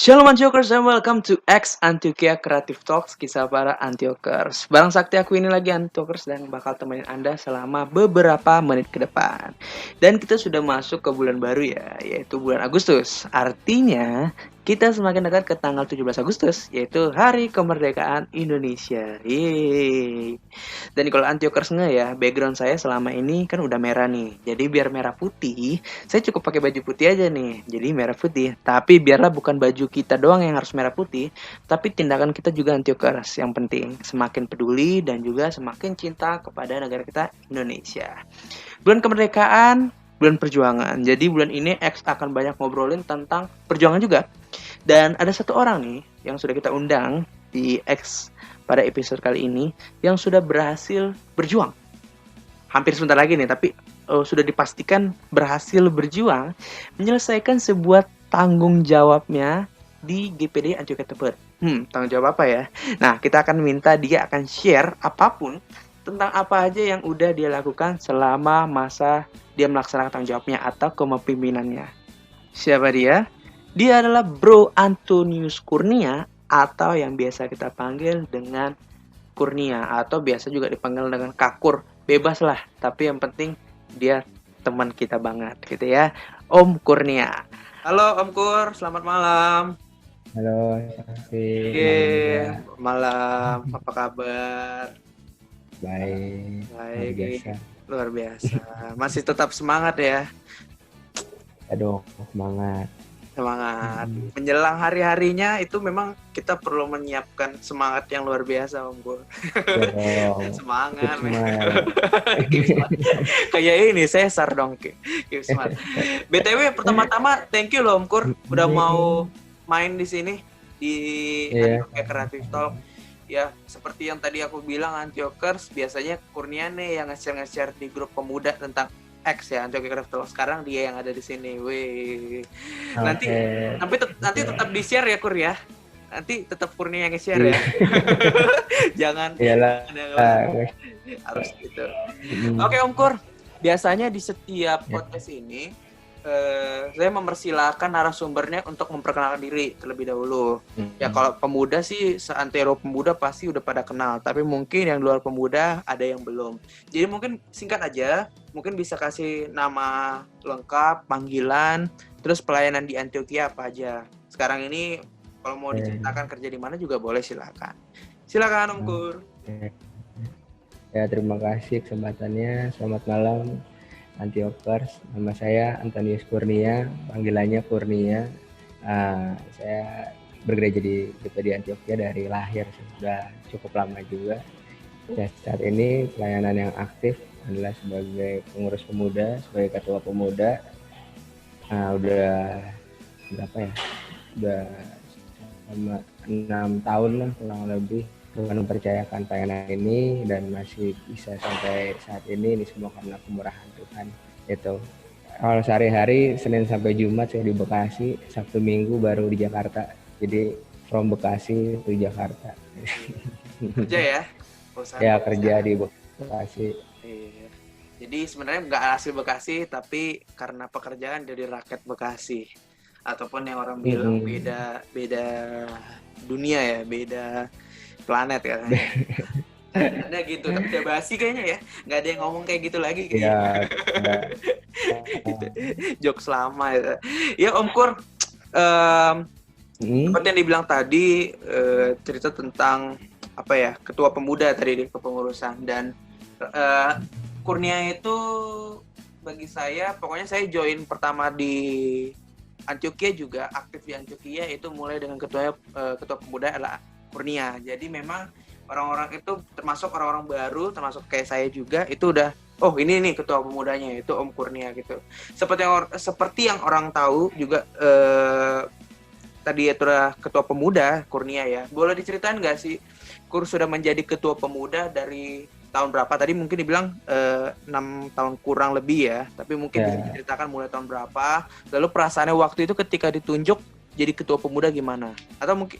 Shalom Antiokers and welcome to X Antioquia Creative Talks, kisah para Antiokers. Barang sakti aku ini lagi Antiokers dan bakal temenin Anda selama beberapa menit ke depan. Dan kita sudah masuk ke bulan baru ya, yaitu bulan Agustus. Artinya kita semakin dekat ke tanggal 17 Agustus, yaitu Hari Kemerdekaan Indonesia. Yeay. Dan kalau Antiokers nggak ya, background saya selama ini kan udah merah nih. Jadi biar merah putih, saya cukup pakai baju putih aja nih. Jadi merah putih. Tapi biarlah bukan baju kita doang yang harus merah putih, tapi tindakan kita juga Antiokers yang penting. Semakin peduli dan juga semakin cinta kepada negara kita Indonesia. Bulan kemerdekaan, bulan perjuangan. Jadi bulan ini X akan banyak ngobrolin tentang perjuangan juga. Dan ada satu orang nih yang sudah kita undang di X pada episode kali ini yang sudah berhasil berjuang. Hampir sebentar lagi nih, tapi sudah dipastikan berhasil berjuang menyelesaikan sebuah tanggung jawabnya di GPD Antioquia Tebet. Tanggung jawab apa ya? Nah, kita akan minta dia akan share apapun tentang apa aja yang udah dia lakukan selama masa dia melaksanakan tanggung jawabnya atau kepemimpinannya. Siapa dia? Dia adalah Bro Antonius Kurnia atau yang biasa kita panggil dengan Kurnia atau biasa juga dipanggil dengan Kakur. Bebas lah, tapi yang penting dia teman kita banget gitu ya. Om Kurnia. Halo Om Kur, selamat malam. Halo, Oke, malam. Apa kabar? Baik, Luar biasa. Masih tetap semangat ya? Aduh, semangat. Menjelang hari-harinya itu memang kita perlu menyiapkan semangat yang luar biasa, Om Kur. Semangat. Kayak ini Cesar dong. Semangat. BTW pertama-tama thank you loh Om Kur udah mau main di sini di Antioquia Creative Talk. Ya, seperti yang tadi aku bilang Antiokers biasanya Kurnia nih yang nge-share di grup pemuda tentang X ya, Antioquia Creative Talk. Sekarang dia yang ada di sini. Wih. Nanti tetap di-share ya Kur ya. Nanti tetap Kurnia yang nge-share ya. Jangan harus gitu. Oke Om Kur, biasanya di setiap podcast ini saya mempersilahkan narasumbernya untuk memperkenalkan diri terlebih dahulu. Ya kalau pemuda sih seantero pemuda pasti udah pada kenal, tapi mungkin yang luar pemuda ada yang belum. Jadi mungkin singkat aja, mungkin bisa kasih nama lengkap, panggilan, terus pelayanan di Antioquia apa aja. Sekarang ini kalau mau diceritakan kerja di mana juga boleh, silakan. Silakan Om Kur. Ya, terima kasih kesempatannya. Selamat malam Antiokers, nama saya Antonius Kurnia, panggilannya Kurnia. Saya bergereja di GPD Antioquia dari lahir, sudah cukup lama juga. Ya, saat ini pelayanan yang aktif adalah sebagai pengurus pemuda, sebagai ketua pemuda. Udah berapa ya? Udah selama 6 tahun lah kurang lebih mempercayakan pelayanan ini dan masih bisa sampai saat ini semua karena kemurahan Tuhan. Itu kalau sehari-hari Senin sampai Jumat saya di Bekasi, Sabtu Minggu baru di Jakarta. Jadi from Bekasi to Jakarta. Kerja ya? Ya, kerja di Bekasi. Iya. Jadi sebenarnya nggak asli Bekasi, tapi karena pekerjaan jadi rakyat Bekasi. Ataupun yang orang bilang beda dunia ya, beda planet ya. Ada gitu, tapi udah basi kayaknya ya. Nggak ada yang ngomong kayak gitu lagi kayaknya. Gitu. Jokes lama ya. Ya Om Kur, seperti yang dibilang tadi, cerita tentang apa ya, ketua pemuda tadi di kepengurusan. Dan Kurnia itu bagi saya, pokoknya saya join pertama di Antioquia juga, aktif di Antioquia itu mulai dengan ketua pemuda adalah Kurnia. Jadi memang orang-orang itu termasuk orang-orang baru, termasuk kayak saya juga, itu udah ini nih ketua pemudanya, itu Om Kurnia gitu. Seperti yang orang tahu juga tadi itu udah ketua pemuda Kurnia ya. Boleh diceritain nggak sih Kur sudah menjadi ketua pemuda dari tahun berapa? Tadi mungkin dibilang 6 tahun kurang lebih ya, tapi mungkin bisa diceritakan mulai tahun berapa, lalu perasaannya waktu itu ketika ditunjuk jadi ketua pemuda gimana? Atau mungkin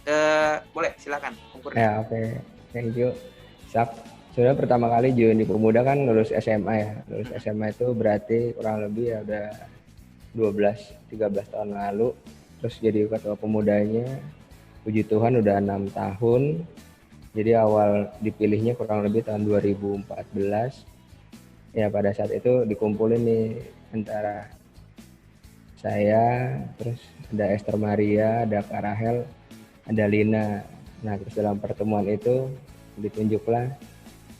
boleh silakan. Ya, oke. Thank you. Sudah pertama kali join di pemuda kan lulus SMA ya. Lulus SMA itu berarti kurang lebih ya udah 12-13 tahun lalu. terus jadi ketua pemudanya. Puji Tuhan udah 6 tahun. Jadi awal dipilihnya kurang lebih tahun 2014. Ya pada saat itu dikumpulin nih antara saya, terus ada Esther Maria, ada Kak Rahel, ada Lina. Nah terus dalam pertemuan itu ditunjuklah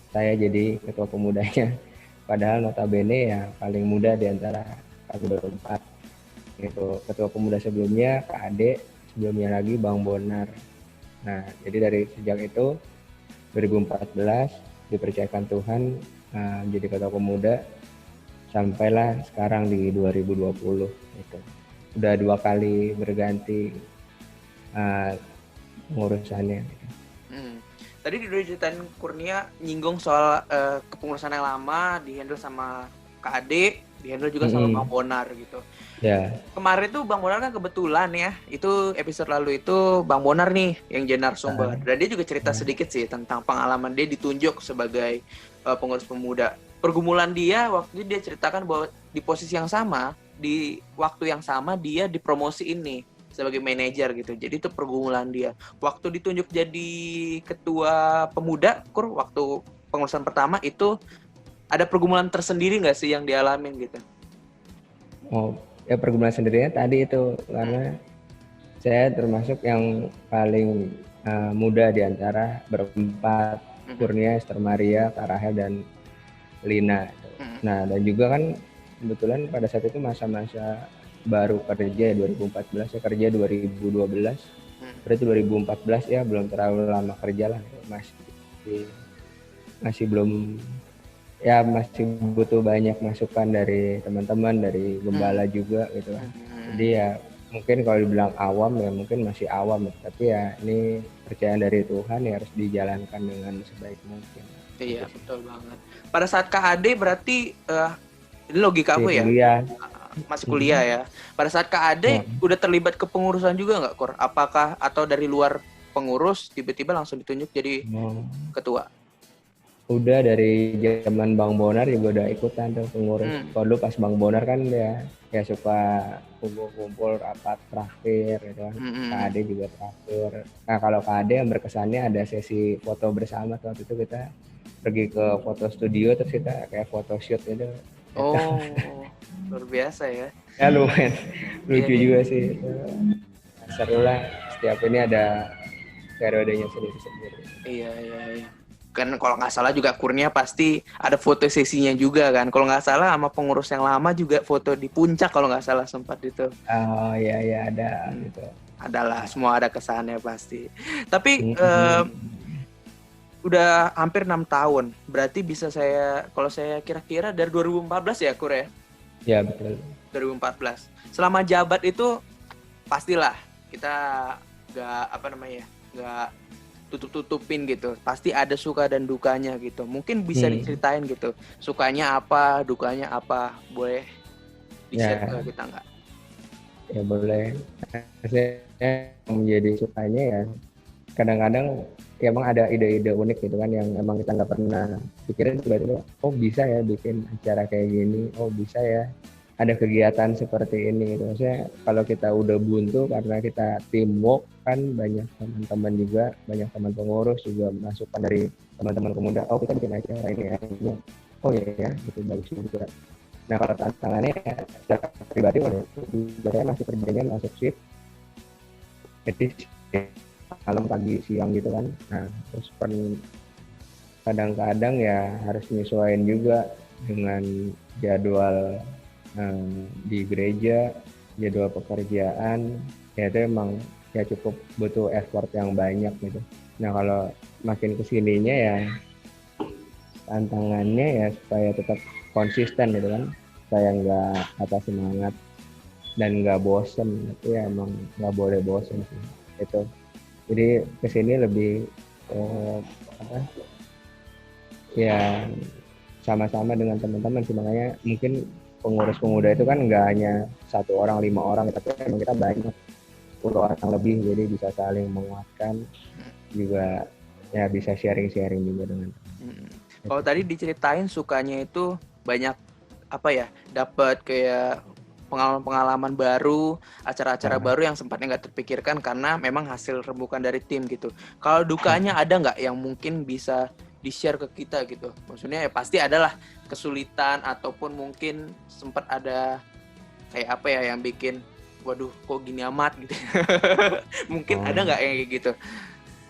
saya jadi ketua pemudanya. Padahal notabene ya paling muda di antara kami berempat. Gitu. Ketua pemuda sebelumnya Kak Ade, sebelumnya lagi Bang Bonar. Nah jadi dari sejak itu 2014 dipercayakan Tuhan jadi ketua pemuda sampailah sekarang di 2020 itu. Udah 2 kali berganti pengurusannya. Tadi udah ceritain Kurnia nyinggung soal kepengurusan yang lama dihandle sama Kak Ade, dihandle juga sama Bang Bonar gitu. Ya. Kemarin tuh Bang Bonar kan kebetulan ya, itu episode lalu itu Bang Bonar nih yang jadi narasumber. Dan dia juga cerita sedikit sih tentang pengalaman dia ditunjuk sebagai pengurus pemuda. Pergumulan dia waktu itu dia ceritakan bahwa di posisi yang sama, di waktu yang sama dia dipromosiin nih sebagai manajer gitu. Jadi itu pergumulan dia. Waktu ditunjuk jadi ketua pemuda, waktu pengurusan pertama itu ada pergumulan tersendiri nggak sih yang dialamin gitu? Oh, ya pergumulan sendirinya tadi itu karena saya termasuk yang paling muda di antara berempat, Kurnia, Esther Maria, Kak Rahel, dan Lina. Nah, dan juga kan kebetulan pada saat itu masa-masa baru kerja 2014, saya kerja 2012. Berarti 2014 ya belum terlalu lama kerja lah, masih belum, ya masih butuh banyak masukan dari teman-teman, dari gembala juga gitu kan. Jadi ya mungkin kalau dibilang awam ya mungkin masih awam, tapi ya ini percayaan dari Tuhan ya harus dijalankan dengan sebaik mungkin. Iya betul banget. Pada saat Kak Ade berarti ini logika aku ya? Masih kuliah ya. Pada saat Kak Ade udah terlibat kepengurusan juga nggak, Kur? Apakah atau dari luar pengurus tiba-tiba langsung ditunjuk jadi ketua? Udah dari zaman Bang Bonar juga udah ikutan tuh pengurus. Kalau dulu pas Bang Bonar kan ya suka kumpul-kumpul rapat terakhir gitu kan. Kak Ade juga terakhir. Nah kalau Kak Ade yang berkesannya ada sesi foto bersama tuh, waktu itu kita pergi ke foto studio terus kita kayak foto shoot gitu. Oh, luar biasa ya. Ya lumayan lucu juga sih. Seru lah, setiap ini ada periodenya sendiri-sendiri. Iya. Kan kalau nggak salah juga Kurnia pasti ada foto sesinya juga kan. Kalau nggak salah sama pengurus yang lama juga foto di puncak kalau nggak salah sempat itu. Oh iya ada gitu. Adalah, semua ada kesannya pasti. Tapi udah hampir 6 tahun. Berarti bisa kalau saya kira-kira dari 2014 ya, Kur ya? Ya, betul. 2014. Selama jabat itu pastilah kita nggak tutup-tutupin gitu. Pasti ada suka dan dukanya gitu. Mungkin bisa diceritain gitu. Sukanya apa, dukanya apa. Boleh di-share ke kita nggak? Ya boleh. Saya menjadi sukanya ya kadang-kadang ya emang ada ide-ide unik gitu kan yang emang kita nggak pernah pikirin, tiba-tiba oh bisa ya bikin acara kayak gini, oh bisa ya ada kegiatan seperti ini gitu. Maksudnya kalau kita udah buntu karena kita teamwork kan, banyak teman-teman juga, banyak teman pengurus juga masukan dari teman-teman pemuda, oh kita bikin acara ini ya, oh ya gitu, bagus juga. Nah kalau tantangannya secara pribadi saya masih kerjanya masuk shift, jadi malam pagi siang gitu kan. Nah terus kadang-kadang ya harus menyesuaikan juga dengan jadwal di gereja, jadwal pekerjaan, ya itu emang ya cukup butuh effort yang banyak gitu. Nah kalau makin kesininya ya tantangannya ya supaya tetap konsisten gitu kan, supaya nggak patah semangat dan nggak bosen. Tapi ya emang nggak boleh bosen sih itu. Jadi kesini lebih ya sama-sama dengan teman-teman sih, makanya mungkin pengurus pemuda itu kan nggak hanya 1 orang, 5 orang, tapi emang kita banyak 10 orang lebih, jadi bisa saling menguatkan juga, ya bisa sharing-sharing juga dengan Kalau tadi diceritain sukanya itu banyak dapat kayak pengalaman-pengalaman baru, acara-acara baru yang sempatnya nggak terpikirkan karena memang hasil rembukan dari tim gitu. Kalau dukanya ada nggak yang mungkin bisa di-share ke kita gitu? Maksudnya ya pasti adalah kesulitan ataupun mungkin sempat ada kayak apa ya yang bikin waduh kok gini amat gitu. Mungkin ada nggak yang kayak gitu?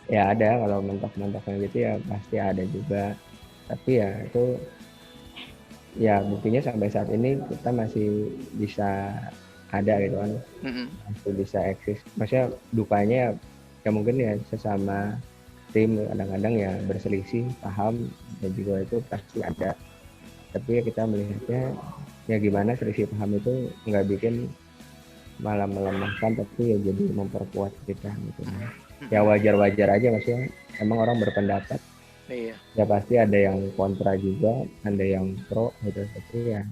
Ya ada, kalau mentok-mentoknya gitu ya pasti ada juga. Tapi ya itu ya buktinya sampai saat ini kita masih bisa ada gitu kan, masih bisa eksis. Maksudnya dukanya ya mungkin ya sesama tim kadang-kadang ya berselisih paham, dan juga itu pasti ada. Tapi ya kita melihatnya ya gimana selisih paham itu nggak bikin malah melemahkan, tapi ya jadi memperkuat kita gitu. Ya wajar-wajar aja, maksudnya emang orang berpendapat. Iya. Ya pasti ada yang kontra juga, ada yang pro gitu. Tapi ya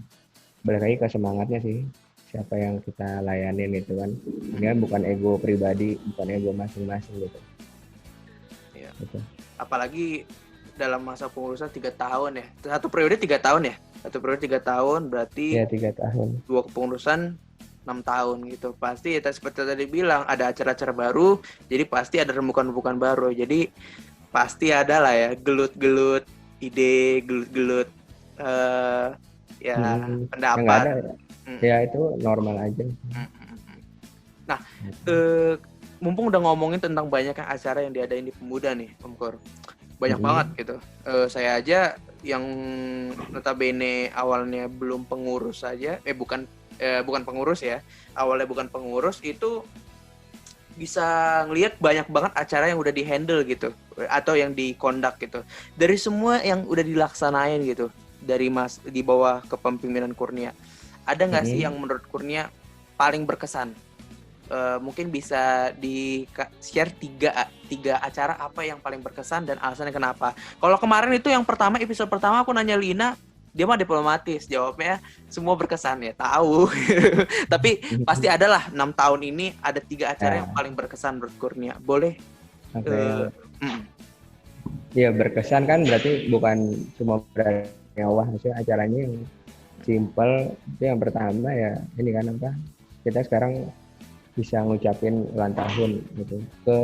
balik lagi ke semangatnya sih, siapa yang kita layanin itu kan. Ini kan bukan ego pribadi, bukan ego masing-masing gitu. Iya. Gitu. Apalagi dalam masa pengurusan 3 tahun ya. Satu periode 3 tahun ya. Satu periode 3 tahun berarti Ya 3 tahun. 2 kepengurusan 6 tahun gitu. Pasti ya seperti tadi bilang ada acara-acara baru, jadi pasti ada rembukan-rembukan baru. Jadi pasti ada lah ya gelut-gelut ide, gelut-gelut pendapat. Yang ada ya itu normal aja. Nah, mumpung udah ngomongin tentang banyaknya acara yang diadain di Pemuda nih, Om Kor. Banyak banget gitu. Saya aja yang notabene awalnya belum pengurus saja, bukan pengurus ya. Awalnya bukan pengurus itu bisa ngelihat banyak banget acara yang udah di-handle gitu atau yang di-conduct gitu. Dari semua yang udah dilaksanain gitu dari di bawah kepemimpinan Kurnia. Ada nggak sih yang menurut Kurnia paling berkesan? Mungkin bisa di-share tiga acara apa yang paling berkesan dan alasannya kenapa. Kalau kemarin itu yang pertama, episode pertama aku nanya Lina, dia mah diplomatis, jawabnya semua berkesan ya, tahu. Tapi pasti adalah 6 tahun ini ada 3 acara yang paling berkesan menurut Kurnia. Boleh? Ya berkesan kan berarti bukan cuma berarti wah, maksudnya acaranya yang simple. Itu yang pertama ya ini kan apa, kita sekarang bisa ngucapin ulang tahun gitu ke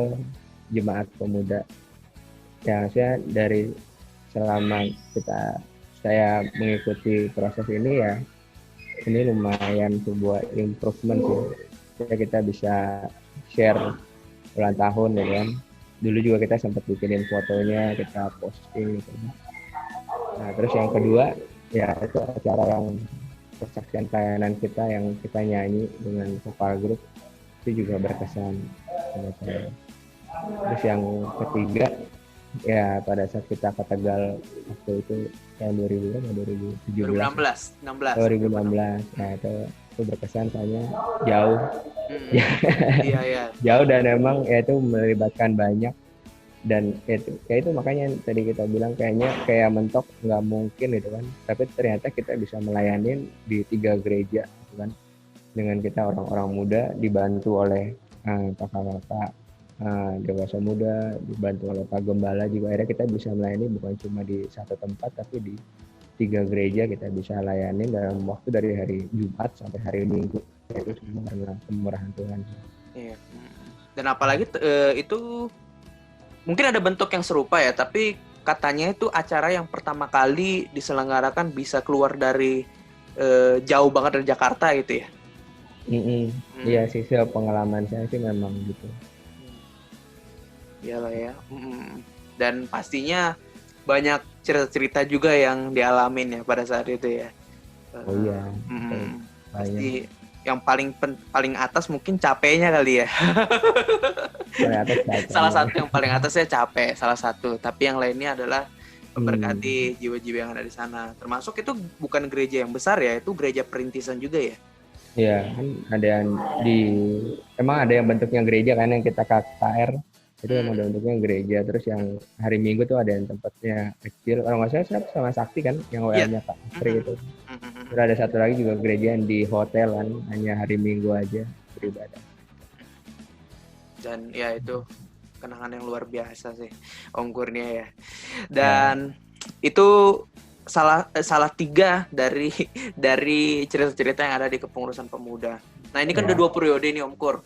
Jemaat Pemuda. Ya maksudnya dari selama saya mengikuti proses ini ya, ini lumayan sebuah improvement sih. Ya, kita bisa share ulang tahun ya kan. Dulu juga kita sempat bikinin fotonya, kita posting gitu. Nah terus yang kedua ya itu acara yang persaksian pelayanan kita yang kita nyanyi dengan vokal grup, itu juga berkesan. Terus yang ketiga ya pada saat kita ke Tegal waktu itu tahun 2016. Nah itu berkesan, soalnya jauh. Jauh dan emang ya itu melibatkan banyak, dan itu makanya tadi kita bilang kayaknya kayak mentok nggak mungkin gitu kan, tapi ternyata kita bisa melayanin di 3 gereja gitu kan, dengan kita orang-orang muda dibantu oleh kakak-kakak dewasa muda, dibantu oleh Pak Gembala juga. Akhirnya kita bisa melayani bukan cuma di satu tempat, tapi di 3 gereja kita bisa layani dalam waktu dari hari Jumat sampai hari Minggu. Itu semua karena kemurahan Tuhan. Iya. Dan apalagi itu mungkin ada bentuk yang serupa ya, tapi katanya itu acara yang pertama kali diselenggarakan bisa keluar dari jauh banget dari Jakarta gitu ya. Iya sih, pengalaman saya sih memang gitu. Iyalah ya. Dan pastinya banyak cerita-cerita juga yang dialamin ya pada saat itu ya. Oh iya. Pasti yang paling atas mungkin capeknya kali ya. Salah satu yang paling atasnya capek, salah satu. Tapi yang lainnya adalah memberkati jiwa-jiwa yang ada di sana. Termasuk itu bukan gereja yang besar ya, itu gereja perintisan juga ya. Iya, kan ada yang emang ada yang bentuknya gereja kan, yang kita KKR itu emang ada bentuknya gereja. Terus yang hari Minggu tuh ada yang tempatnya kecil, kalau nggak salah sama Sakti kan yang WA-nya Pak Astri itu. Terus ada satu lagi juga gereja yang di hotel kan, hanya hari Minggu aja beribadah. Dan ya itu kenangan yang luar biasa sih Om Kurnia ya. Dan itu salah tiga dari dari cerita-cerita yang ada di kepengurusan pemuda. Nah ini kan udah 2 periode nih Om Kur.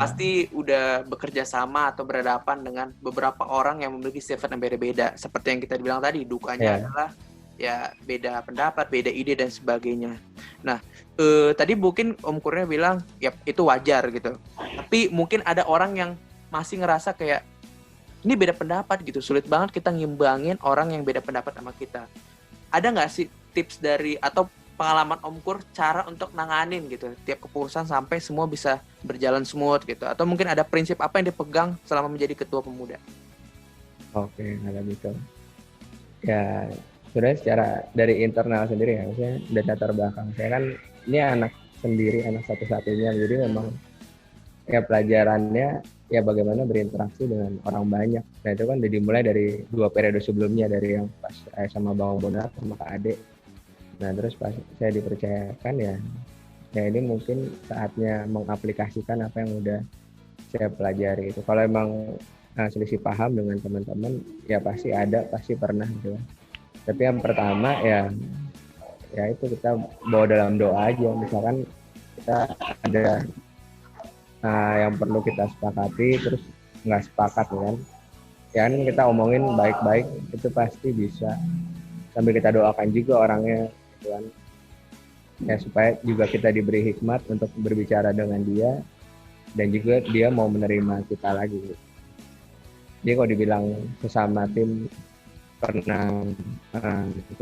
Pasti udah bekerja sama atau berhadapan dengan beberapa orang yang memiliki sifat yang beda-beda. Seperti yang kita bilang tadi, dukanya adalah ya beda pendapat, beda ide dan sebagainya. Nah, tadi mungkin Om Kurnia bilang ya itu wajar gitu. Tapi mungkin ada orang yang masih ngerasa kayak ini beda pendapat gitu, sulit banget kita ngimbangin orang yang beda pendapat sama kita. Ada nggak sih tips dari atau pengalaman Om Kur cara untuk nanganin gitu tiap kepengurusan sampai semua bisa berjalan smooth gitu, atau mungkin ada prinsip apa yang dipegang selama menjadi ketua pemuda? Oke, kalau gitu ya sebenarnya secara dari internal sendiri ya, maksudnya dari latar belakang saya kan ini anak sendiri, anak satu-satunya, jadi memang ya pelajarannya ya bagaimana berinteraksi dengan orang banyak. Nah itu kan dimulai dari 2 periode sebelumnya, dari yang pas saya sama Bang Bonat sama Kak Ade. Nah terus pas saya dipercayakan ya ini mungkin saatnya mengaplikasikan apa yang udah saya pelajari itu. Kalau emang selisih paham dengan teman-teman ya pasti ada, pasti pernah gitu. Tapi yang pertama ya itu kita bawa dalam doa aja. Misalkan kita ada yang perlu kita sepakati terus nggak sepakat kan, ya kan kita omongin baik-baik, itu pasti bisa, sambil kita doakan juga orangnya gitu kan, ya supaya juga kita diberi hikmat untuk berbicara dengan dia dan juga dia mau menerima kita lagi. Jadi kalau dibilang sesama tim pernah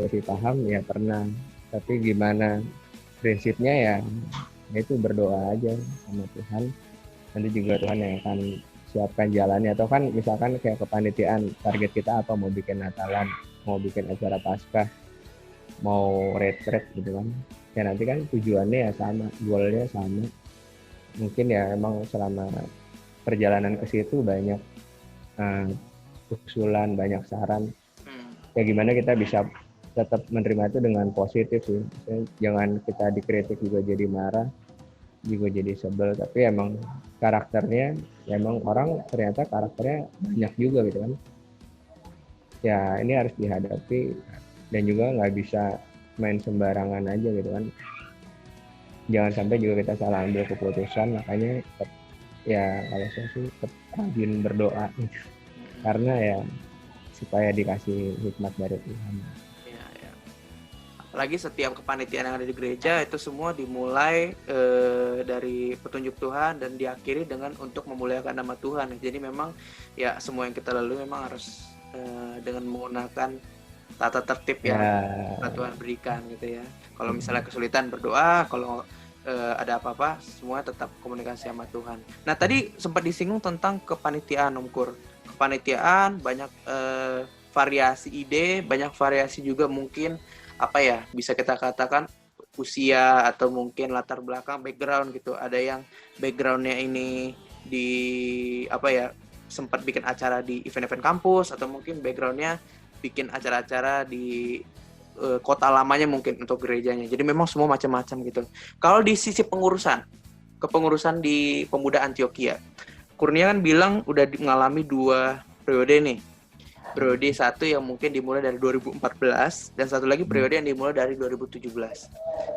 selisih paham ya pernah, tapi gimana prinsipnya ya itu berdoa aja sama Tuhan, nanti juga Tuhan yang akan siapkan jalannya. Atau kan misalkan kayak kepanitiaan, target kita apa, mau bikin Natalan, mau bikin acara Paskah, mau retret gitu kan, ya nanti kan tujuannya ya sama, goalnya sama. Mungkin ya emang selama perjalanan ke situ banyak usulan, banyak saran, ya gimana kita bisa tetap menerima itu dengan positif sih. Maksudnya jangan kita dikritik juga jadi marah, juga jadi sebel, tapi emang karakternya ya emang orang ternyata karakternya banyak juga gitu kan, ya ini harus dihadapi dan juga nggak bisa main sembarangan aja gitu kan, jangan sampai juga kita salah ambil keputusan. Makanya tetap, ya kalau saya sih tetap rajin berdoa gitu. Karena ya supaya dikasih hikmat dari Tuhan. Apalagi setiap kepanitiaan yang ada di gereja itu semua dimulai dari petunjuk Tuhan dan diakhiri dengan untuk memuliakan nama Tuhan. Jadi memang ya semua yang kita lalui memang harus dengan menggunakan tata tertib yang Tuhan berikan gitu ya. Kalau misalnya kesulitan berdoa, kalau ada apa-apa semua tetap komunikasi sama Tuhan. Nah tadi sempat disinggung tentang kepanitiaan Om Kur. Kepanitiaan banyak variasi ide, banyak variasi juga mungkin apa ya, bisa kita katakan usia atau mungkin latar belakang background gitu. Ada yang backgroundnya ini di apa ya, sempat bikin acara di event-event kampus, atau mungkin backgroundnya bikin acara-acara di kota lamanya mungkin untuk gerejanya. Jadi memang semua macam-macam gitu. Kalau di sisi kepengurusan di Pemuda Antioquia, Kurnia kan bilang udah mengalami 2 periode nih. Periode satu yang mungkin dimulai dari 2014 dan satu lagi periode yang dimulai dari 2017.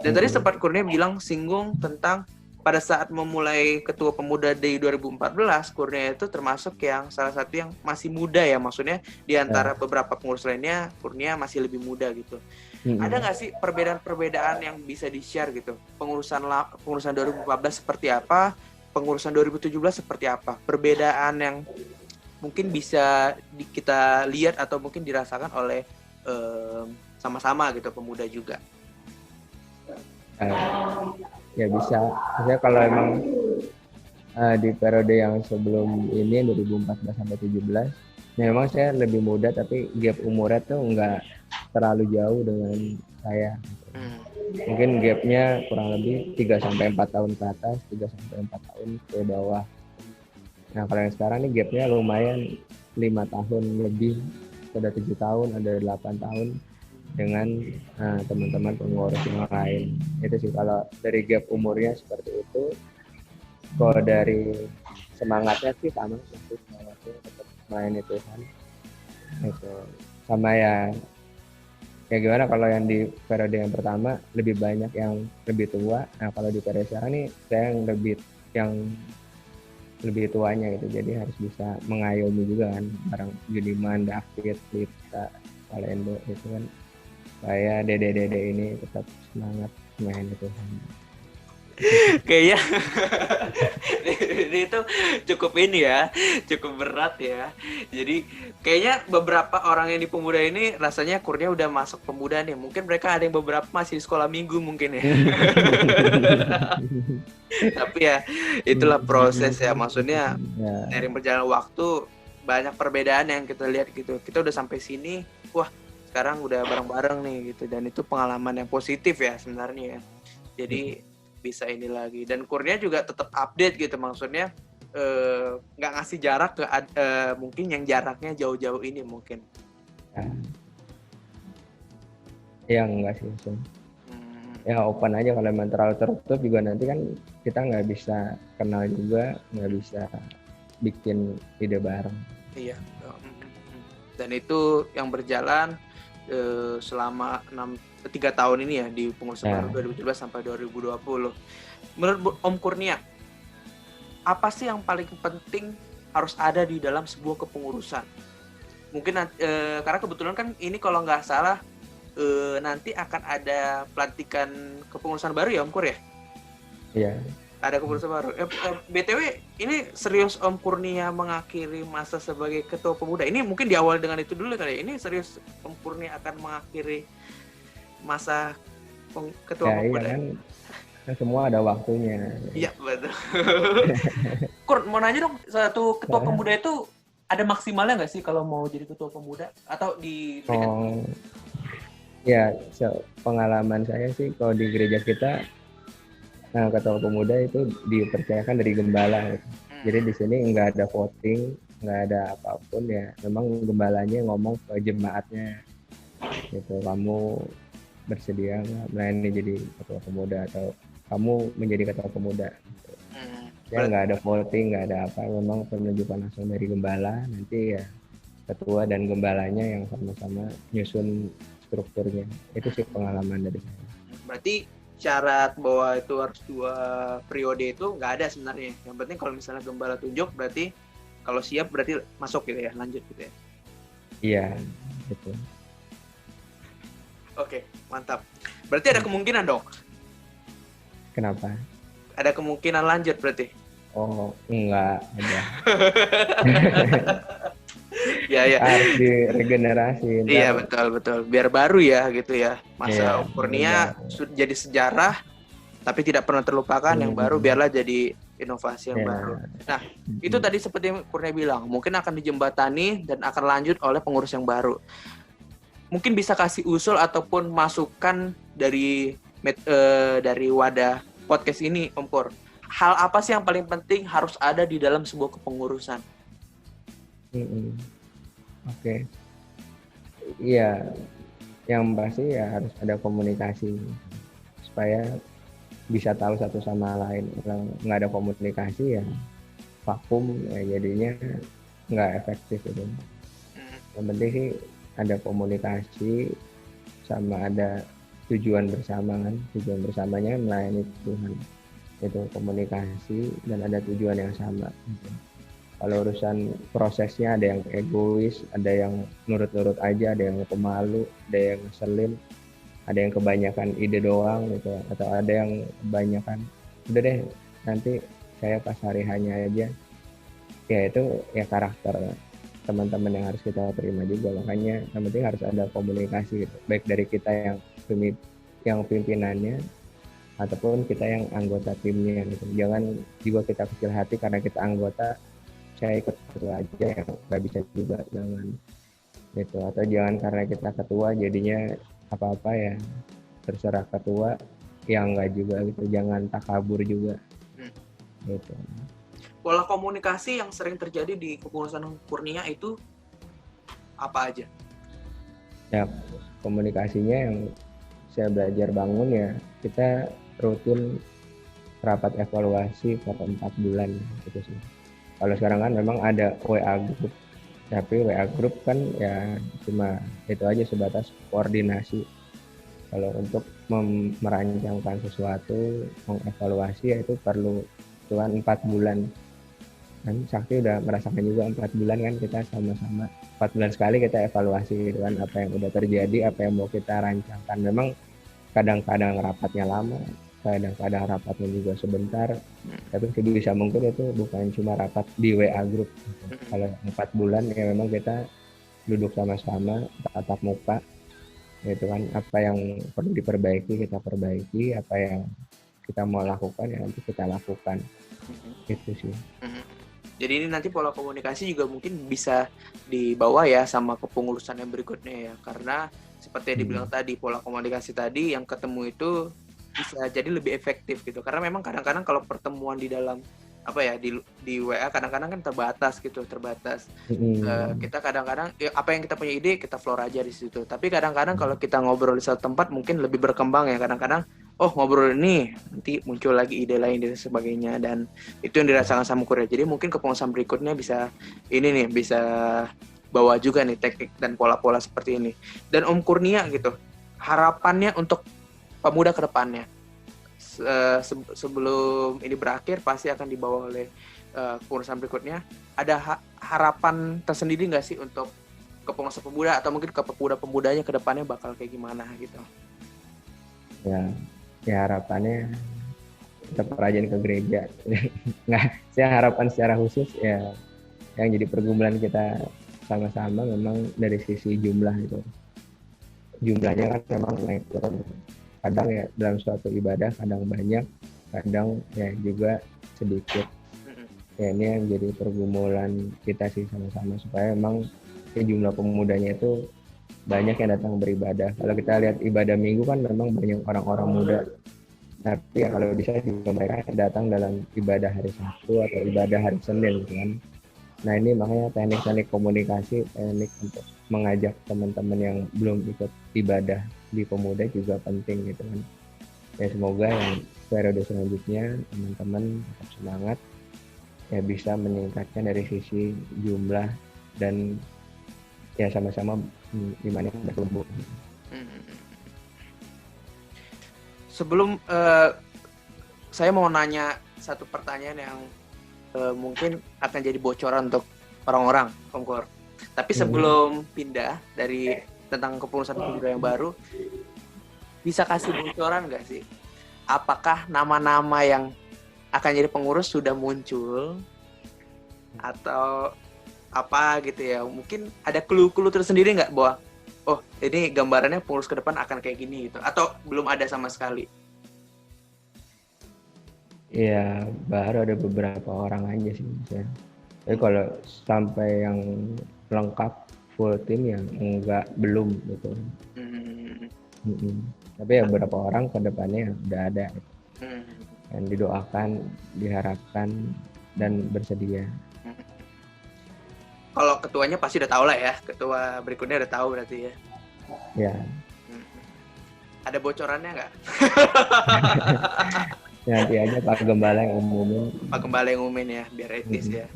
Dan tadi sempat Kurnia bilang singgung tentang pada saat memulai ketua pemuda di 2014, Kurnia itu termasuk yang salah satu yang masih muda ya, maksudnya di antara beberapa pengurus lainnya Kurnia masih lebih muda gitu. Ada nggak sih perbedaan-perbedaan yang bisa di-share gitu? Pengurusan 2014 seperti apa? Pengurusan 2017 seperti apa? Perbedaan yang mungkin bisa kita lihat atau mungkin dirasakan oleh sama-sama gitu pemuda juga. Ya bisa. Misalnya kalau emang di periode yang sebelum ini 2014 sampai 17, memang saya lebih muda tapi gap umurnya tuh nggak terlalu jauh dengan saya. Mungkin gapnya kurang lebih 3-4 tahun ke atas, 3-4 tahun ke bawah. Nah kalau yang sekarang nih gapnya lumayan 5 tahun lebih, ada 7 tahun, ada 8 tahun dengan teman-teman pengurus yang lain. Itu sih kalau dari gap umurnya seperti itu. Kalau dari semangatnya sih sama, semangatnya tetap melayani Tuhan. Itu sama ya, ya gimana kalau yang di periode yang pertama lebih banyak yang lebih tua. Nah kalau di periode sekarang nih saya yang lebih tuanya gitu, jadi harus bisa mengayomi juga kan bareng Juniman, David, Lipta, Valendo itu kan, saya dede-dede ini tetap semangat main itu. Kayaknya ini itu cukup ini ya, cukup berat ya. Jadi kayaknya beberapa orang yang di pemuda ini rasanya Kurnia udah masuk pemuda nih. Mungkin mereka ada yang beberapa masih di sekolah minggu mungkin ya. Tapi ya itulah proses ya. Maksudnya Ya, dari berjalan waktu banyak perbedaan yang kita lihat gitu. Kita udah sampai sini, wah sekarang udah bareng-bareng nih gitu. Dan itu pengalaman yang positif ya sebenarnya ya. Jadi bisa ini lagi, dan Kurnia juga tetap update gitu, maksudnya nggak ngasih jarak ke mungkin yang jaraknya jauh-jauh ini mungkin. ya enggak sih, Hmm, ya open aja. Kalau memang terlalu tertutup juga nanti kan kita nggak bisa kenal juga, nggak bisa bikin ide bareng. iya. Dan itu yang berjalan selama 3 tahun ini ya di pengurusan baru 2017 sampai 2020. Menurut Om Kurnia, apa sih yang paling penting harus ada di dalam sebuah kepengurusan? Mungkin karena kebetulan kan ini kalau nggak salah nanti akan ada pelantikan kepengurusan baru ya Om Kur ya? Iya. Ada kepengurusan baru. BTW, ini serius Om Kurnia mengakhiri masa sebagai ketua pemuda? Ini mungkin diawali dengan itu dulu kali ya. Ini serius Om Kurnia akan mengakhiri masa ketua pemuda? Iya kan semua ada waktunya. Iya, betul. Kur, mau nanya dong, satu ketua pemuda itu ada maksimalnya nggak sih kalau mau jadi ketua pemuda? Atau diberikan? Ya, pengalaman saya sih kalau di gereja kita, nah, ketua pemuda itu dipercayakan dari gembala. Jadi di sini nggak ada voting, nggak ada apapun ya. Memang gembalanya ngomong ke jemaatnya, gitu. Kamu bersedia nggak melayani jadi ketua pemuda, atau kamu menjadi ketua pemuda? Ya nggak ada voting, nggak ada apa. Memang penunjukan langsung dari gembala. Nanti ya ketua dan gembalanya yang sama-sama nyusun strukturnya. Itu sih pengalaman dari saya. Berarti syarat bahwa itu harus 2 periode itu nggak ada sebenarnya. Yang penting kalau misalnya gembala tunjuk, berarti kalau siap berarti masuk gitu ya, lanjut gitu ya. Iya, betul. Oke, mantap. Berarti ada kemungkinan dong? Kenapa? Ada kemungkinan lanjut berarti? Oh, enggak ada. Ya. Harus diregenerasi. Iya, betul. Biar baru ya gitu ya. Masa Kurnia jadi sejarah tapi tidak pernah terlupakan. Yang baru biarlah jadi inovasi yang baru. Nah, itu tadi seperti yang Kurnia bilang, mungkin akan dijembatani dan akan lanjut oleh pengurus yang baru. Mungkin bisa kasih usul ataupun masukan dari wadah podcast ini, Om Kur. Hal apa sih yang paling penting harus ada di dalam sebuah kepengurusan? Oke. Iya, yang pasti ya harus ada komunikasi supaya bisa tahu satu sama lain. Kalau nggak ada komunikasi ya vakum, ya jadinya nggak efektif gitu. Yang penting sih ada komunikasi sama ada tujuan bersama kan. Tujuan bersamanya melayani Tuhan. Itu komunikasi dan ada tujuan yang sama. Gitu. Kalau urusan prosesnya ada yang egois, ada yang nurut-nurut aja, ada yang pemalu, ada yang ngeselin, ada yang kebanyakan ide doang gitu, atau ada yang kebanyakan udah deh nanti saya pas hari hanya aja. Ya itu ya karakter teman-teman yang harus kita terima juga. Makanya yang penting harus ada komunikasi gitu. Baik dari kita yang pimpinannya ataupun kita yang anggota timnya gitu. Jangan juga kita kecil hati karena kita anggota, saya ikut ketua aja, yang nggak bisa juga, jangan gitu. Atau jangan karena kita ketua jadinya apa-apa ya terserah ketua, yang nggak juga gitu. Jangan takabur juga gitu. Pola komunikasi yang sering terjadi di kepengurusan Kurnia itu apa aja? Ya, komunikasinya yang saya belajar bangun ya, kita rutin rapat evaluasi per 4 bulan gitu sih. Kalau sekarang kan memang ada WA group Tapi WA grup kan ya cuma itu aja, sebatas koordinasi. Kalau untuk merancangkan sesuatu, mengevaluasi, ya itu perlu Tuhan 4 bulan. Kan Sakti udah merasakan juga 4 bulan kan, kita sama-sama 4 bulan sekali kita evaluasi gitu kan, apa yang udah terjadi, apa yang mau kita rancangkan. Memang kadang-kadang rapatnya lama, kadang-kadang rapatnya juga sebentar, tapi sebisa mungkin itu bukan cuma rapat di WA grup. Kalau 4 bulan ya memang kita duduk sama-sama, tatap muka, gitu kan, apa yang perlu diperbaiki kita perbaiki, apa yang kita mau lakukan ya nanti kita lakukan. Itu sih. Jadi ini nanti pola komunikasi juga mungkin bisa dibawa ya sama kepengurusan yang berikutnya ya, karena seperti yang dibilang tadi, pola komunikasi tadi yang ketemu itu bisa jadi lebih efektif gitu. Karena memang kadang-kadang kalau pertemuan di dalam apa ya di WA kadang-kadang kan terbatas. Kita kadang-kadang ya, apa yang kita punya ide kita floor aja di situ. Tapi kadang-kadang kalau kita ngobrol di satu tempat mungkin lebih berkembang ya. Kadang-kadang ngobrol ini nanti muncul lagi ide lain dan sebagainya, dan itu yang dirasakan sama Kurnia. Jadi mungkin kepengurusan berikutnya bisa bawa juga nih teknik dan pola-pola seperti ini. Dan Om Kurnia gitu, harapannya untuk pemuda ke depannya. Sebelum ini berakhir pasti akan dibawa oleh kepengurusan berikutnya. Ada harapan tersendiri nggak sih untuk kepengurusan pemuda, atau mungkin ke pemuda-pemudanya ke depannya bakal kayak gimana gitu? Ya harapannya tetap rajin ke gereja. Nggak, saya harapan secara khusus ya yang jadi pergumulan kita sama-sama memang dari sisi jumlah itu. Jumlahnya kan memang naik turun. Kadang ya dalam suatu ibadah kadang banyak, kadang ya juga sedikit. Ya ini yang jadi pergumulan kita sih sama-sama, supaya memang jumlah pemudanya itu banyak yang datang beribadah. Kalau kita lihat ibadah minggu kan memang banyak orang-orang muda, tapi ya kalau bisa juga mereka datang dalam ibadah hari Sabtu atau ibadah hari Senin gitu kan. Nah ini makanya teknik-teknik komunikasi, teknik untuk mengajak teman-teman yang belum ikut ibadah di pemuda juga penting gitu kan. Ya semoga yang periode selanjutnya teman-teman tetap semangat, ya bisa meningkatkan dari sisi jumlah dan ya sama-sama iman yang bertumbuh. Sebelum saya mau nanya satu pertanyaan yang mungkin akan jadi bocoran untuk orang-orang, Om Kor. Tapi sebelum pindah dari tentang kepengurusan pemuda yang baru, bisa kasih bocoran nggak sih? Apakah nama-nama yang akan jadi pengurus sudah muncul atau apa gitu ya? Mungkin ada clue-clue tersendiri nggak bahwa ini gambarannya pengurus ke depan akan kayak gini gitu, atau belum ada sama sekali? Ya baru ada beberapa orang aja sih misalnya. Tapi kalau sampai yang lengkap full tim yang belum gitu. Tapi ya beberapa orang ke depannya udah ada gitu. Dan didoakan, diharapkan dan bersedia. Kalau ketuanya pasti udah tahu lah ya, ketua berikutnya udah tahu berarti ya. Ya. Ada bocorannya nggak? Nanti aja Pak Gembala yang umumin. Pak Gembala yang umumin ya, biar etis ya.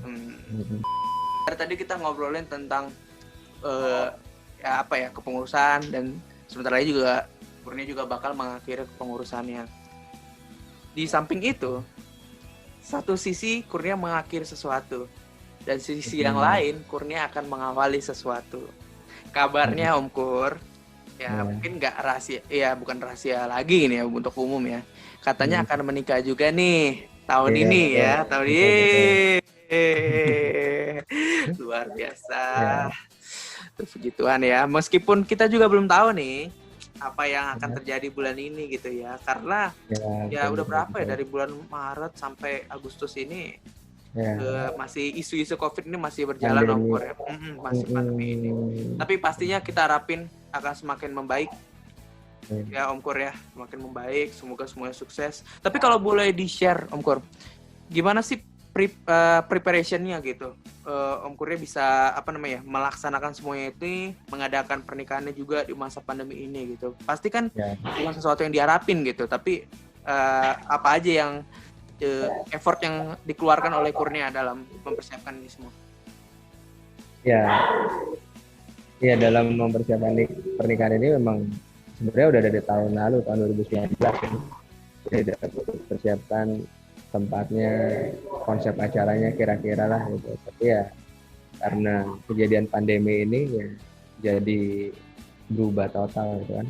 Tadi kita ngobrolin tentang kepengurusan, dan sebentar lagi juga Kurnia juga bakal mengakhiri kepengurusannya. Di samping itu, satu sisi Kurnia mengakhiri sesuatu, dan sisi yang lain Kurnia akan mengawali sesuatu. Kabarnya Om Kur, ya mungkin nggak rahasia, ya bukan rahasia lagi ini ya untuk umum ya. Katanya akan menikah juga nih tahun ini ya, tahun ini. Luar biasa. Puji Tuhan ya. Meskipun kita juga belum tahu nih apa yang akan terjadi bulan ini gitu ya. Karena ya udah berapa ya dari bulan Maret sampai Agustus ini masih isu-isu COVID ini masih berjalan, Om Kur ya. Masih pandemi ini. Tapi pastinya kita harapin akan semakin membaik. Ya Om Kur ya, semakin membaik, semoga semuanya sukses. Tapi kalau boleh di-share Om Kur, gimana sih preparationnya gitu? Om Kurnya bisa melaksanakan semuanya itu, mengadakan pernikahannya juga di masa pandemi ini gitu. Pasti kan bukan sesuatu yang diharapin gitu, tapi apa aja yang effort yang dikeluarkan oleh Kurnia dalam mempersiapkan ini semua? Ya, ya dalam mempersiapkan pernikahan ini memang sebenarnya udah dari tahun lalu, tahun 2019 ya. Jadi udah persiapkan tempatnya, konsep acaranya kira-kira lah gitu. Tapi ya karena kejadian pandemi ini ya jadi berubah total gitu kan.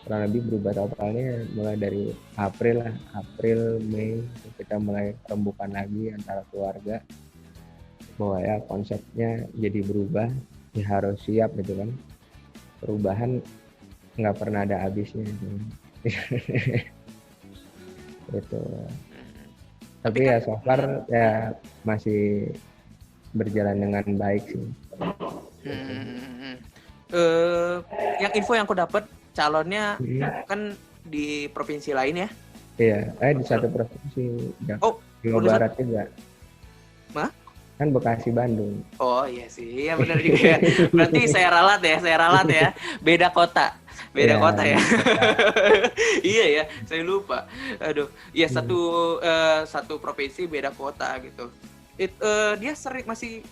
Kurang lebih berubah totalnya mulai dari April lah, April, Mei kita mulai rembukan lagi antara keluarga bahwa ya konsepnya jadi berubah, ya harus siap gitu kan. Perubahan nggak pernah ada habisnya gitu. Gitu. Tapi kan ya so far ya masih berjalan dengan baik sih. Yang info yang aku dapat calonnya Hmm. kan di provinsi lain ya. Iya, di satu provinsi ya. Oh, Jawa udah Barat juga. Mah? Kan Bekasi Bandung. Oh iya sih, ya benar juga ya. Berarti saya ralat ya. Beda kota. Beda Iya, kota ya. kota. Iya ya, saya lupa. Aduh, iya Hmm. satu provinsi beda kota gitu. Dia sering masih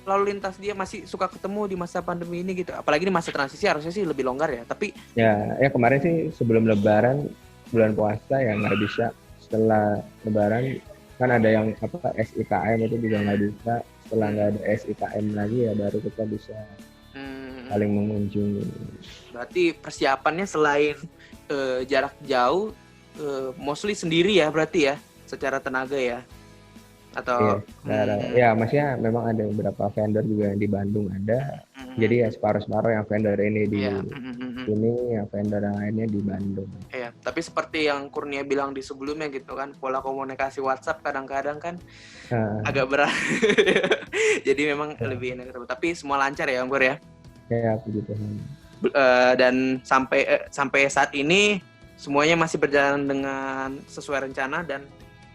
lalu lintas dia masih suka ketemu di masa pandemi ini gitu. Apalagi di masa transisi harusnya sih lebih longgar ya. Tapi Ya kemarin sih sebelum Lebaran bulan puasa ya nggak bisa. Setelah Lebaran kan ada yang apa SIKM itu juga nggak bisa. Setelah nggak ada SIKM lagi ya baru kita bisa saling mengunjungi. berarti persiapannya selain jarak jauh, mostly sendiri ya berarti ya, secara tenaga ya. Iya, Atau ya maksudnya memang ada beberapa vendor juga yang di Bandung ada. Jadi ya separuh-separuh yang vendor ini di iya, sini, yang vendor yang lainnya di Bandung. iya. Tapi seperti yang Kurnia bilang di sebelumnya gitu kan, pola komunikasi WhatsApp kadang-kadang kan Nah, agak berat. Jadi memang ya, lebih enak ketemu. Tapi semua lancar ya Om Gur ya. ya puji Tuhan. Dan sampai saat ini semuanya masih berjalan dengan sesuai rencana dan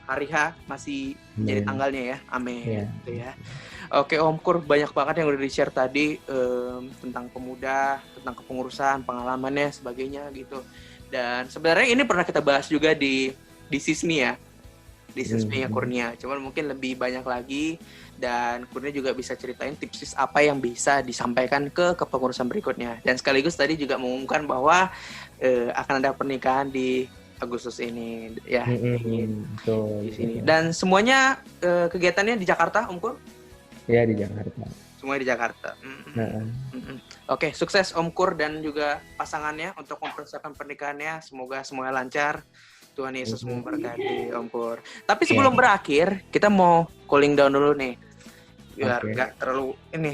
hari H masih menjadi Amin. tanggalnya ya. Amin. Ya. Gitu ya. Oke Om Kur, banyak banget yang udah di-share tadi tentang pemuda, tentang kepengurusan, pengalamannya, sebagainya gitu. Dan sebenarnya ini pernah kita bahas juga di Sismi ya, di Sismi-nya Kurnia. Cuman mungkin lebih banyak lagi dan Kurnia juga bisa ceritain tips apa yang bisa disampaikan ke kepengurusan berikutnya. Dan sekaligus tadi juga mengumumkan bahwa akan ada pernikahan di Agustus ini ya Betul, di sini. Dan semuanya kegiatannya di Jakarta, Om Kur? ya di Jakarta. Semuanya di Jakarta. Oke, sukses Om Kur dan juga pasangannya untuk mempersiapkan pernikahannya. Semoga semuanya lancar. Tuhan Yesus memberkati Om Kur. Tapi sebelum berakhir, kita mau cooling down dulu nih. Biar nggak terlalu ini,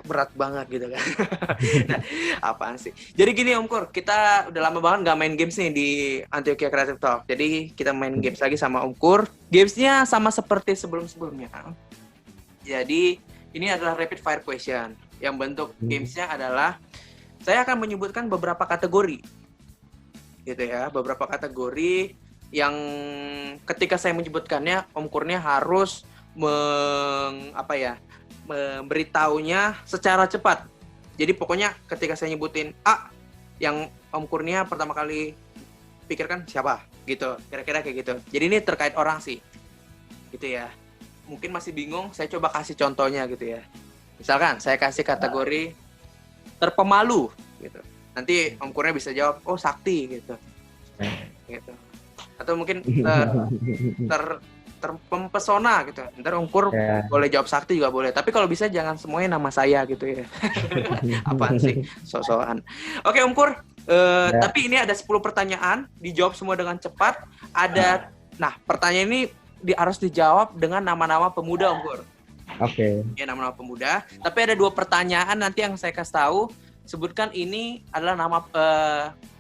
berat banget gitu kan. Nah, apaan sih? Jadi gini Om Kur, kita udah lama banget nggak main games nih di Antioquia Creative Talk. Jadi kita main games lagi sama Om Kur. Gamesnya sama seperti sebelum-sebelumnya. Jadi ini adalah rapid fire question. Yang bentuk gamesnya adalah saya akan menyebutkan beberapa kategori, gitu ya, beberapa kategori yang ketika saya menyebutkannya, Om Kurnia harus memberitahunya secara cepat. Jadi pokoknya ketika saya nyebutin A, yang Om Kurnia pertama kali pikirkan siapa, gitu. Kira-kira kayak gitu. Jadi ini terkait orang sih, gitu ya. Mungkin masih bingung, saya coba kasih contohnya gitu ya. Misalkan saya kasih kategori terpemalu, gitu. Nanti Om Kurnia bisa jawab, oh Sakti, gitu. Atau mungkin terpempesona gitu. Ntar Om Kur boleh jawab Sakti juga boleh. Tapi kalau bisa jangan semuanya nama saya gitu ya. Apaan sih? So-soan. Oke Om Kur, tapi ini ada 10 pertanyaan, dijawab semua dengan cepat. Nah pertanyaan ini harus dijawab dengan nama-nama pemuda Om Kur. Oke. Ya nama-nama pemuda. Tapi ada 2 pertanyaan nanti yang saya kasih tahu. Sebutkan ini adalah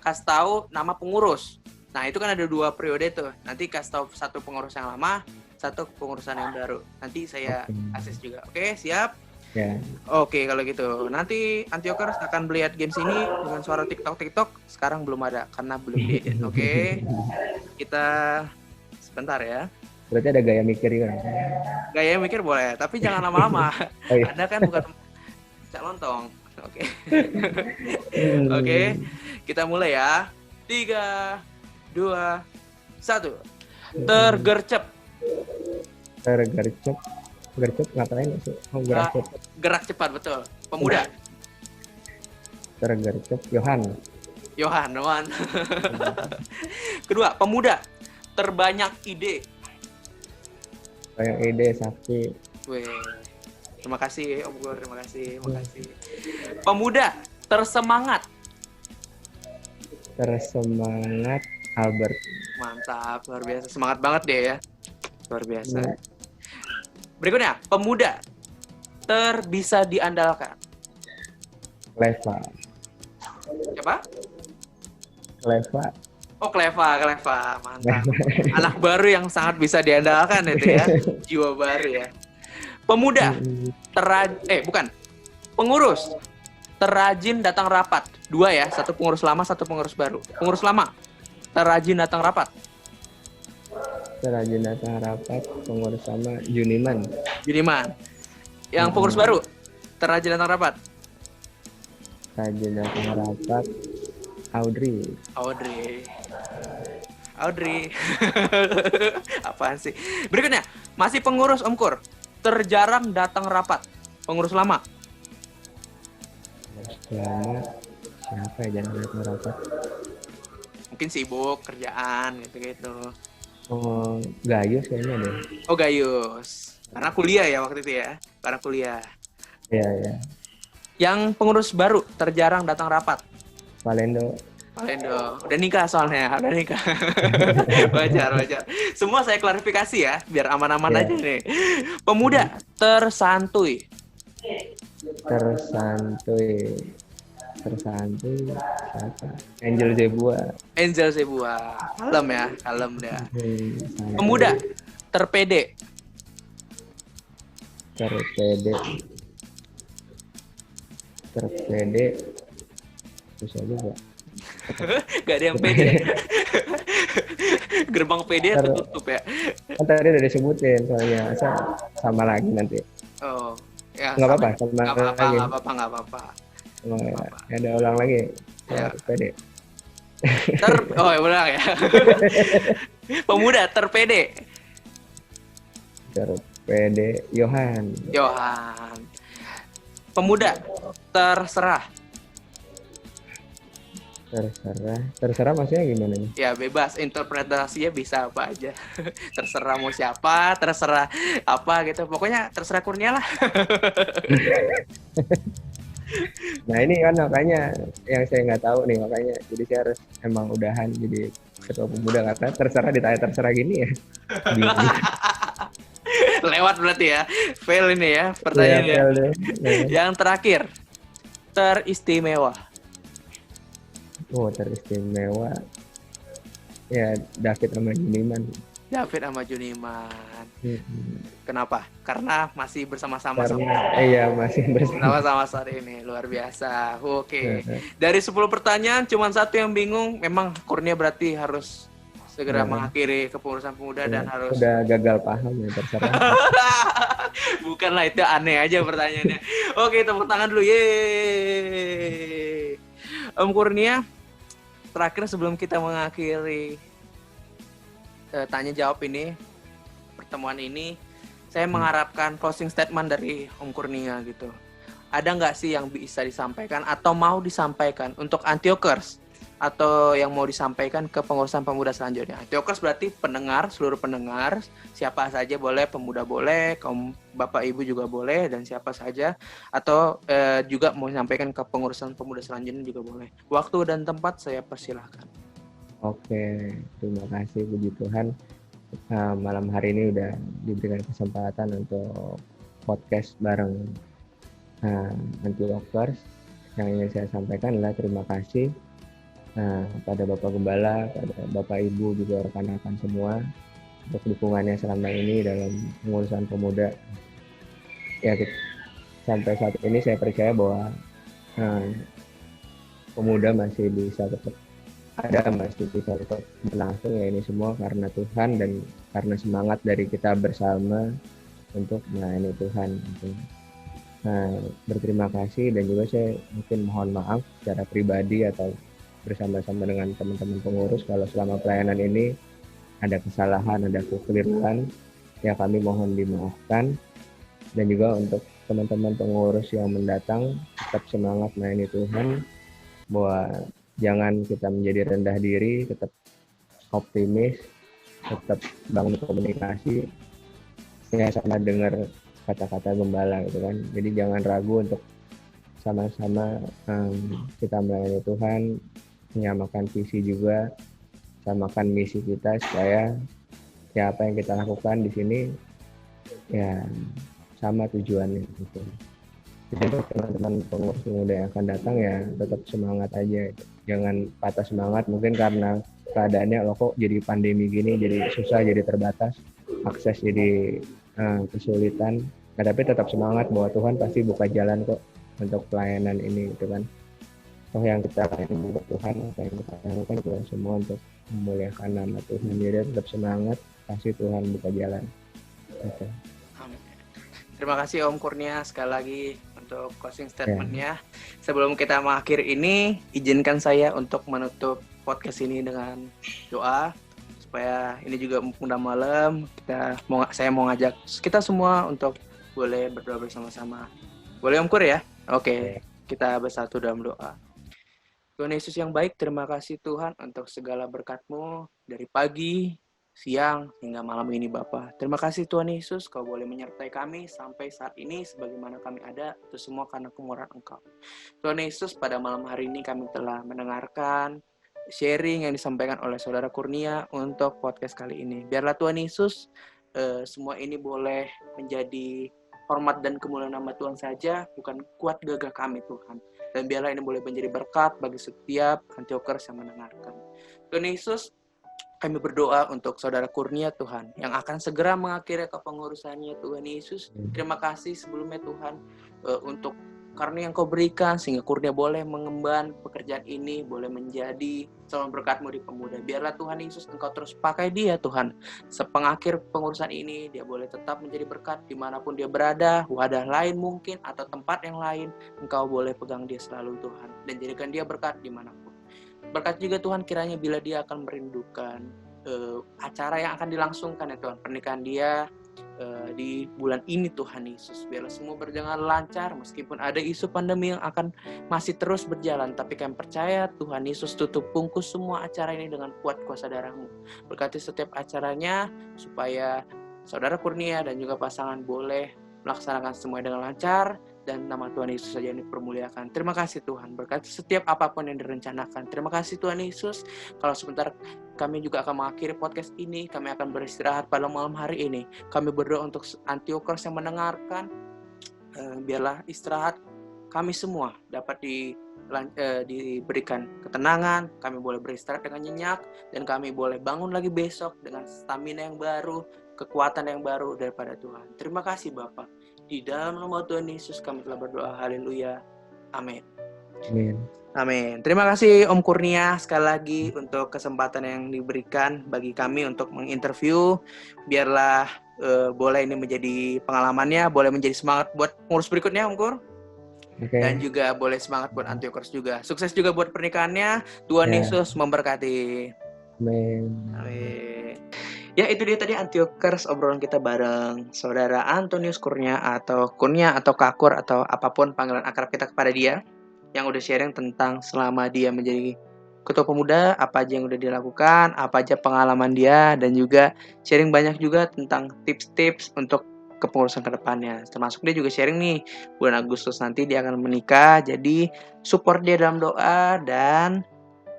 kasih tahu nama pengurus. Nah itu kan ada 2 periode tuh. Nanti kasih tahu satu pengurus yang lama, satu pengurusan yang baru. Nanti saya akses juga. Oke, siap? Yeah. Oke, kalau gitu. Nanti Antiokers akan melihat games ini dengan suara TikTok. Sekarang belum ada karena belum diedit. Oke. Kita sebentar ya. Berarti ada gaya mikir juga. Gaya mikir boleh, tapi jangan lama-lama. Oh, iya. Anda kan bukan cak lontong. Oke. Oke. Kita mulai ya. 3, 2, 1. Tergercep. Gercep ngapain sih? Oh, gerak cepat. Gerak cepat, betul. Pemuda. Tergercep Yohan. Yohan. Kedua, pemuda. Terbanyak ide. Banyak ide Sakti. Weh. Terima kasih Om Gur, terima kasih. Pemuda. Tersemangat. Tersemangat Albert. Mantap, luar biasa. Semangat banget deh ya. Luar biasa. Ya. Berikutnya, pemuda. Terbisa diandalkan. Kleva. Siapa? Kleva. Oh, Kleva. Mantap. Anak baru yang sangat bisa diandalkan itu ya. Jiwa baru ya. Pemuda. Pengurus. Terrajin datang rapat. 2 ya, 1 pengurus lama, 1 pengurus baru. Pengurus lama. Terrajin datang rapat. Terajin datang rapat. Pengurus sama Juniman. Yang pengurus baru. Terrajin datang rapat. Rajin datang rapat. Audrey. Apaan sih? Berikutnya, masih pengurus Om Kur. Terjarang datang rapat. Pengurus lama. Selama siapa ya jarang datang rapat? Mungkin sibuk kerjaan gitu-gitu. Oh, Gayus kayaknya deh. Oh, Gayus. Karena kuliah ya waktu itu ya. Iya. Yang pengurus baru terjarang datang rapat. Valendo. Udah nikah soalnya, wajar. Semua saya klarifikasi ya, biar aman-aman aja nih. Pemuda tersantuy. Siapa? Angel Zebua. Kalem dah. Pemuda terpede. Susah juga. Gak ada yang pede. Gerbang pede tertutup ya. Kan tadi udah disebutin soalnya. Sama lagi nanti. Oh, ya. Nggak apa-apa. Nggak apa-apa. Ada ulang lagi. Ya. Pede. Ya ulang ya. Pemuda terpede. Yohan. Pemuda terserah. Terserah maksudnya gimana nih? Ya bebas, interpretasinya bisa apa aja. Terserah mau siapa, terserah apa gitu. Pokoknya terserah Kurnia lah. Nah ini kan makanya yang saya nggak tahu nih, makanya jadi saya harus emang udahan jadi ketua pemuda karena terserah ditanya terserah gini ya. Lewat berarti ya. Fail ini ya pertanyaannya. Yang terakhir, teristimewa. Oh, teristimewa. Ya, David sama Juniman. Kenapa? Karena masih bersama-sama. Iya, masih bersama-sama saat ini. Luar biasa. Oke. Dari 10 pertanyaan, cuma 1 yang bingung. Memang Kurnia berarti harus segera mengakhiri kepengurusan pemuda dan harus... Udah gagal paham ya, terserah. Bukanlah, itu aneh aja pertanyaannya. Oke, tepuk tangan dulu. Yeay. Om Kurnia, terakhir sebelum kita mengakhiri tanya jawab ini, pertemuan ini, saya mengharapkan closing statement dari Om Kurnia gitu. Ada nggak sih yang bisa disampaikan atau mau disampaikan untuk Antiokers, atau yang mau disampaikan ke pengurusan pemuda selanjutnya? Antiokers berarti pendengar, seluruh pendengar, siapa saja boleh, pemuda boleh, kaum bapak ibu juga boleh, dan siapa saja, atau juga mau menyampaikan ke pengurusan pemuda selanjutnya juga boleh. Waktu dan tempat saya persilahkan. Oke, terima kasih, puji Tuhan. Malam hari ini udah diberikan kesempatan untuk podcast bareng Antiokers. Yang ingin saya sampaikan adalah terima kasih pada Bapak Gembala, pada Bapak Ibu, juga rekan-rekan semua untuk dukungannya selama ini dalam pengurusan pemuda. Ya, sampai saat ini saya percaya bahwa pemuda masih bisa tetap berlangsung, ya ini semua karena Tuhan dan karena semangat dari kita bersama untuk melayani Tuhan. Berterima kasih, dan juga saya mungkin mohon maaf secara pribadi atau bersama-sama dengan teman-teman pengurus kalau selama pelayanan ini ada kesalahan, ada kekeliruan, ya kami mohon dimaafkan. Dan juga untuk teman-teman pengurus yang mendatang, tetap semangat melayani Tuhan, bahwa jangan kita menjadi rendah diri, tetap optimis, tetap bangun komunikasi, ya sama dengar kata-kata gembala gitu kan. Jadi jangan ragu untuk sama-sama kita melayani Tuhan, menyamakan visi juga, samakan misi kita, supaya ya apa yang kita lakukan di sini ya sama tujuannya gitu. Jadi untuk teman-teman pengurus muda yang akan datang ya tetap semangat aja, jangan patah semangat mungkin karena keadaannya loh kok jadi pandemi gini, jadi susah, jadi terbatas, akses jadi kesulitan. Nah, tapi tetap semangat bahwa Tuhan pasti buka jalan kok untuk pelayanan ini gitu kan. Toh yang kita layani juga Tuhan, apa yang kita lakukan juga semua untuk memuliakan nama Tuhan. Jadi tetap semangat, pasti Tuhan buka jalan. Gitu. Amin. Terima kasih Om Kurnia sekali lagi untuk closing statement-nya. Sebelum kita mengakhiri ini, izinkan saya untuk menutup podcast ini dengan doa, supaya ini juga udah malam. Saya mau ngajak kita semua untuk boleh berdoa bersama-sama. Boleh Om Kur ya? Oke. Kita bersatu dalam doa. Tuhan Yesus yang baik, terima kasih Tuhan untuk segala berkat-Mu dari pagi, siang, hingga malam ini Bapa. Terima kasih Tuhan Yesus, Kau boleh menyertai kami sampai saat ini sebagaimana kami ada, itu semua karena kemurahan Engkau. Tuhan Yesus, pada malam hari ini kami telah mendengarkan sharing yang disampaikan oleh Saudara Kurnia untuk podcast kali ini. Biarlah Tuhan Yesus, semua ini boleh menjadi hormat dan kemuliaan nama Tuhan saja, bukan kuat gagah kami Tuhan. Dan biarlah ini boleh menjadi berkat bagi setiap Antiokers yang mendengarkan. Tuhan Yesus, kami berdoa untuk Saudara Kurnia Tuhan, yang akan segera mengakhiri kepengurusannya Tuhan Yesus. Terima kasih sebelumnya Tuhan, untuk karena yang Kau berikan, sehingga Kurnia boleh mengemban pekerjaan ini, boleh menjadi calon berkat-Mu di pemuda. Biarlah Tuhan Yesus Engkau terus pakai dia Tuhan. Sepengakhir pengurusan ini, dia boleh tetap menjadi berkat dimanapun dia berada, wadah lain mungkin, atau tempat yang lain. Engkau boleh pegang dia selalu Tuhan, dan jadikan dia berkat dimanapun. Berkat juga Tuhan kiranya bila dia akan merindukan acara yang akan dilangsungkan ya Tuhan, pernikahan dia di bulan ini Tuhan Yesus. Biarlah semua berjalan lancar meskipun ada isu pandemi yang akan masih terus berjalan, tapi kami percaya Tuhan Yesus tutup bungkus semua acara ini dengan kuat kuasa darah-Mu. Berkati setiap acaranya supaya Saudara Kurnia dan juga pasangan boleh melaksanakan semuanya dengan lancar, dan nama Tuhan Yesus saja yang dipermuliakan. Terima kasih Tuhan, berkati setiap apapun yang direncanakan. Terima kasih Tuhan Yesus. Kalau sebentar kami juga akan mengakhiri podcast ini, kami akan beristirahat pada malam hari ini. Kami berdoa untuk Antiokers yang mendengarkan, biarlah istirahat kami semua dapat diberikan ketenangan, kami boleh beristirahat dengan nyenyak, dan kami boleh bangun lagi besok dengan stamina yang baru, kekuatan yang baru daripada Tuhan. Terima kasih Bapak. Di dalam nama Tuhan Yesus kami telah berdoa. Haleluya. Amin. Amin. Amin. Terima kasih Om Kurnia sekali lagi untuk kesempatan yang diberikan bagi kami untuk menginterview. Biarlah boleh ini menjadi pengalamannya, boleh menjadi semangat buat pengurus berikutnya Om Kur. Okay. Dan juga boleh semangat buat Antiokers juga. Sukses juga buat pernikahannya. Tuhan Yesus memberkati. Amin. Amin. Ya, itu dia tadi Antiokers, obrolan kita bareng Saudara Antonius Kurnia atau Kakur atau apapun panggilan akrab kita kepada dia, yang udah sharing tentang selama dia menjadi ketua pemuda, apa aja yang udah dilakukan, apa aja pengalaman dia, dan juga sharing banyak juga tentang tips-tips untuk kepengurusan ke depannya. Termasuk dia juga sharing nih, bulan Agustus nanti dia akan menikah, jadi support dia dalam doa, dan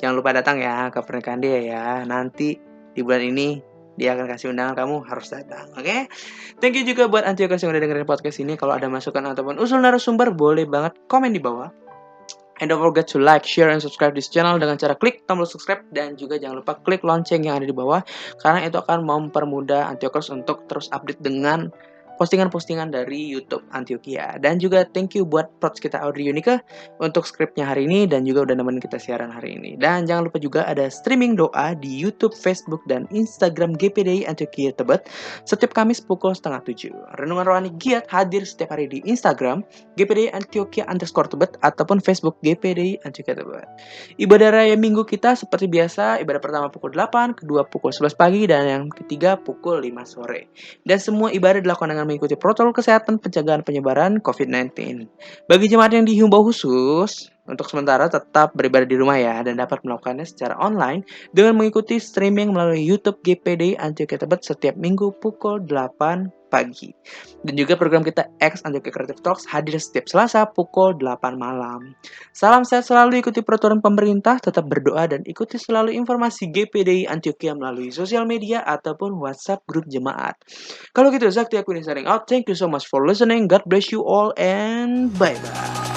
jangan lupa datang ya ke pernikahan dia ya. Nanti di bulan ini dia akan kasih undangan, kamu harus datang. Oke? Thank you juga buat Antiokers yang udah dengerin podcast ini. Kalau ada masukan ataupun usul narasumber, boleh banget komen di bawah. And don't forget to like, share, and subscribe this channel dengan cara klik tombol subscribe, dan juga jangan lupa klik lonceng yang ada di bawah, karena itu akan mempermudah Antiokers untuk terus update dengan postingan-postingan dari YouTube Antioquia. Dan juga thank you buat props kita Audrey Unika untuk skripnya hari ini, dan juga udah nemenin kita siaran hari ini. Dan jangan lupa juga ada streaming doa di YouTube, Facebook, dan Instagram GPDI Antioquia Tebet setiap Kamis pukul 6:30. Renungan rohani giat hadir setiap hari di Instagram GPDI Antioquia _Tebet ataupun Facebook GPDI Antioquia Tebet. Ibadah raya minggu kita seperti biasa, ibadah pertama pukul 8, kedua pukul 11 pagi, dan yang ketiga pukul 5 sore. Dan semua ibadah dilakukan dengan dengan mengikuti protokol kesehatan pencegahan penyebaran COVID-19. Bagi jemaat yang dihimbau khusus, untuk sementara tetap beribadah di rumah ya, dan dapat melakukannya secara online dengan mengikuti streaming melalui YouTube GPD Antioquia Tebet setiap minggu pukul 8 pagi. Dan juga program kita X Antioquia Creative Talks hadir setiap Selasa pukul 8 malam. Salam sehat selalu, ikuti peraturan pemerintah, tetap berdoa, dan ikuti selalu informasi GPDI Antioquia melalui sosial media ataupun WhatsApp grup jemaat. Kalau gitu, Zakti aku ini signing out. Thank you so much for listening. God bless you all and bye-bye.